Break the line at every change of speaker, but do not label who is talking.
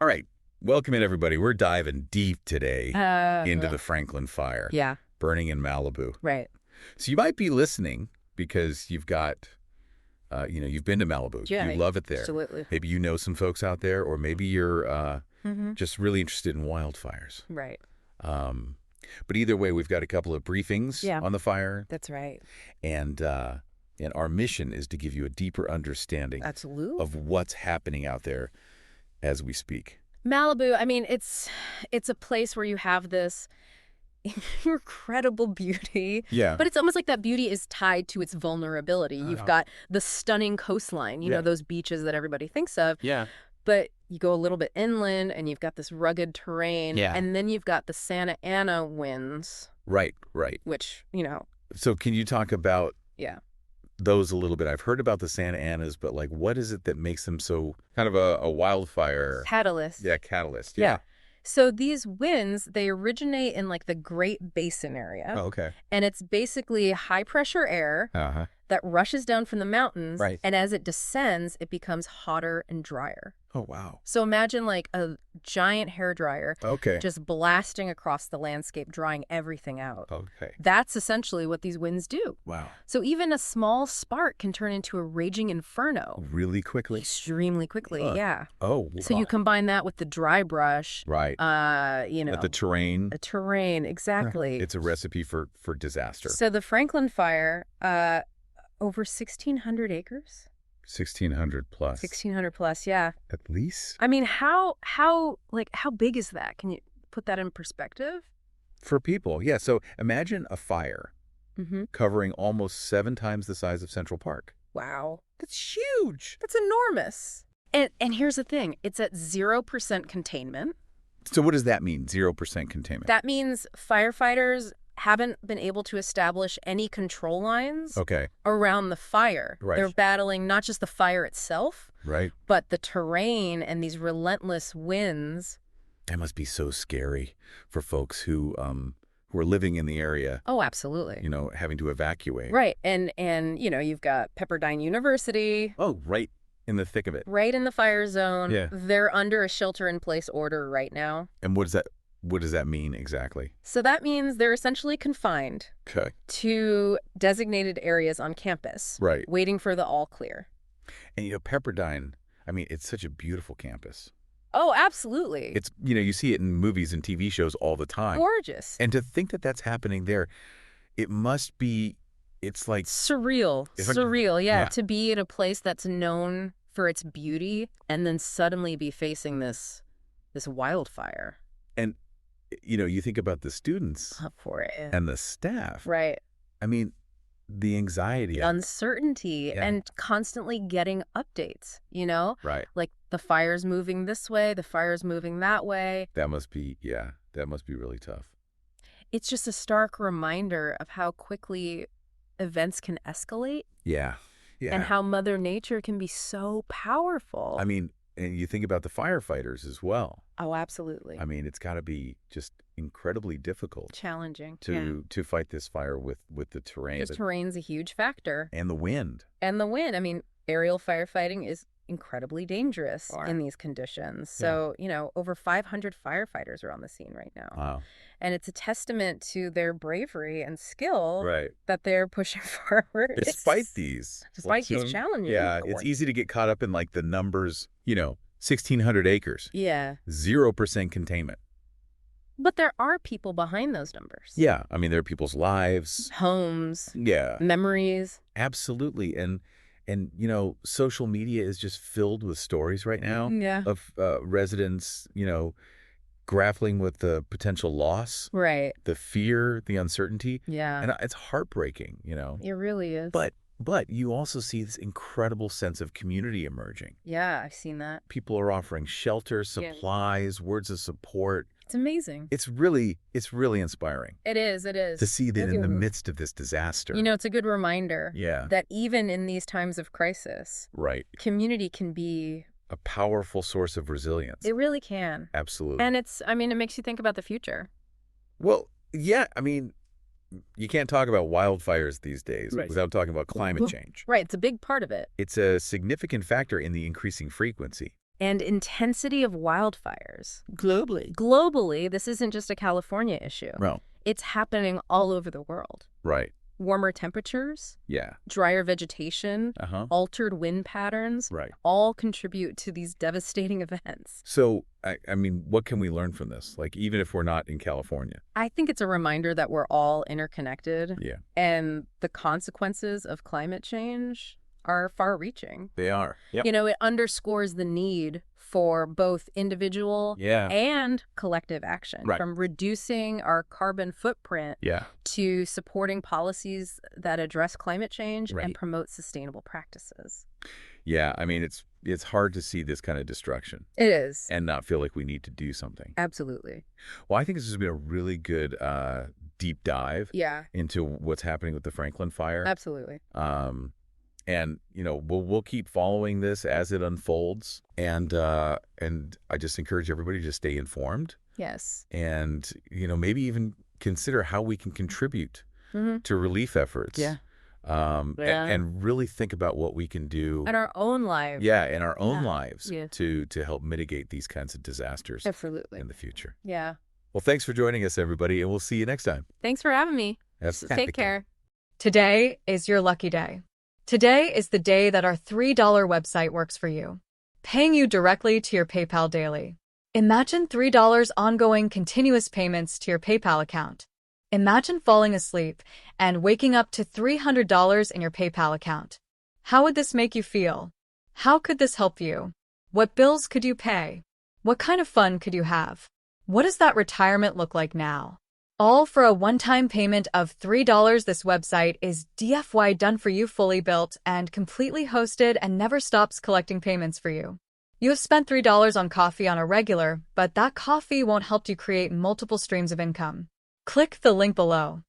All right. Welcome in, everybody. We're diving deep today into the Franklin Fire.
Yeah.
Burning in Malibu.
Right.
So you might be listening because you've got, you've been to Malibu.
Yeah.
You love it there.
Absolutely.
Maybe you know some folks out there, or maybe you're just really interested in wildfires.
Right.
But either way, we've got a couple of briefings on the fire.
That's right.
And our mission is to give you a deeper understanding of what's happening out there as we speak.
Malibu, I mean, it's a place where you have this incredible beauty.
Yeah.
But it's almost like that beauty is tied to its vulnerability. You've got the stunning coastline, you know, those beaches that everybody thinks of.
Yeah.
But you go a little bit inland and you've got this rugged terrain.
Yeah.
And then you've got the Santa Ana winds.
Right, right.
Which,
So can you talk about those a little bit? I've heard about the Santa Anas, but like, what is it that makes them so kind of a wildfire?
Catalyst.
Yeah, catalyst.
Yeah. So these winds, they originate in like the Great Basin area.
Oh, okay.
And it's basically high pressure air that rushes down from the mountains.
Right.
And as it descends, it becomes hotter and drier.
Oh, wow.
So imagine like a giant hairdryer just blasting across the landscape, drying everything out.
Okay.
That's essentially what these winds do.
Wow.
So even a small spark can turn into a raging inferno.
Really quickly?
Extremely quickly, yeah.
Oh, wow.
So you combine that with the dry brush.
Right.
The
terrain.
The terrain, exactly.
It's a recipe for disaster.
So the Franklin Fire, over 1,600 acres?
1,600 plus.
1,600 plus, yeah.
At least?
I mean, how big is that? Can you put that in perspective?
For people, yeah. So imagine a fire covering almost 7 times the size of Central Park.
Wow.
That's huge.
That's enormous. And here's the thing. It's at 0% containment.
So what does that mean, 0% containment?
That means firefighters haven't been able to establish any control lines around the fire.
Right.
They're battling not just the fire itself,
but
the terrain and these relentless winds.
That must be so scary for folks who are living in the area.
Oh, absolutely.
Having to evacuate.
Right. And you've got Pepperdine University.
Oh, right in the thick of it.
Right in the fire zone.
Yeah.
They're under a shelter-in-place order right now.
And what does that mean exactly?
So that means they're essentially confined to designated areas on campus, waiting for the all clear.
And, Pepperdine, I mean, it's such a beautiful campus.
Oh, absolutely.
It's, you see it in movies and TV shows all the time.
Gorgeous.
And to think that that's happening there, it must be, it's like...
Surreal. Surreal, yeah. To be in a place that's known for its beauty and then suddenly be facing this wildfire.
And you think about the students and the staff.
Right.
I mean, the anxiety.
The uncertainty and constantly getting updates,
Right.
Like the fire's moving this way, the fire's moving that way.
That must be really tough.
It's just a stark reminder of how quickly events can escalate.
Yeah. Yeah.
And how Mother Nature can be so powerful.
I mean, and you think about the firefighters as well.
Oh, absolutely.
I mean, it's got to be just incredibly difficult.
Challenging.
To fight this fire with the terrain.
The terrain's a huge factor.
And the wind.
I mean, aerial firefighting is incredibly dangerous in these conditions. So, over 500 firefighters are on the scene right now.
Wow.
And it's a testament to their bravery and skill that they're pushing forward.
Despite these
challenges.
Yeah, it's easy to get caught up in like the numbers, 1,600 acres.
Yeah.
0% containment.
But there are people behind those numbers.
Yeah. I mean, there are people's lives.
Homes.
Yeah.
Memories.
Absolutely. And social media is just filled with stories right now of residents, grappling with the potential loss.
Right.
The fear, the uncertainty.
Yeah.
And it's heartbreaking,
It really is.
But you also see this incredible sense of community emerging.
Yeah, I've seen that.
People are offering shelter, supplies, words of support.
It's amazing.
It's really inspiring.
It is.
To see that in the midst of this disaster.
It's a good reminder that even in these times of crisis, community can be
a powerful source of resilience.
It really can.
Absolutely.
And it makes you think about the future.
Well, yeah, I mean, you can't talk about wildfires these days without talking about climate change.
Right. It's a big part of it.
It's a significant factor in the increasing frequency
and intensity of wildfires.
Globally.
Globally, this isn't just a California issue.
No.
It's happening all over the world.
Right.
Warmer temperatures,
yeah,
drier vegetation, altered wind patterns, all contribute to these devastating events.
So, I mean, what can we learn from this? Like, even if we're not in California?
I think it's a reminder that we're all interconnected.
Yeah.
And the consequences of climate change are far-reaching.
They are. Yep.
You know, it underscores the need for both individual and collective action, from reducing our carbon footprint to supporting policies that address climate change and promote sustainable practices.
Yeah, I mean, it's hard to see this kind of destruction.
It is.
And not feel like we need to do something.
Absolutely.
Well, I think this has been a really good deep dive into what's happening with the Franklin fire.
Absolutely.
And, you know, we'll keep following this as it unfolds. And I just encourage everybody to just stay informed.
Yes.
And, you know, maybe even consider how we can contribute to relief efforts.
Yeah.
And really think about what we can do.
In our own lives.
Yeah, in our own lives to help mitigate these kinds of disasters.
Absolutely.
In the future.
Yeah.
Well, thanks for joining us, everybody, and we'll see you next time.
Thanks for having me. Take care.
Today is your lucky day. Today is the day that our $3 website works for you, paying you directly to your PayPal daily. Imagine $3 ongoing continuous payments to your PayPal account. Imagine falling asleep and waking up to $300 in your PayPal account. How would this make you feel? How could this help you? What bills could you pay? What kind of fun could you have? What does that retirement look like now? All for a one-time payment of $3. This website is DFY done for you, fully built and completely hosted, and never stops collecting payments for you. You have spent $3 on coffee on a regular, but that coffee won't help you create multiple streams of income. Click the link below.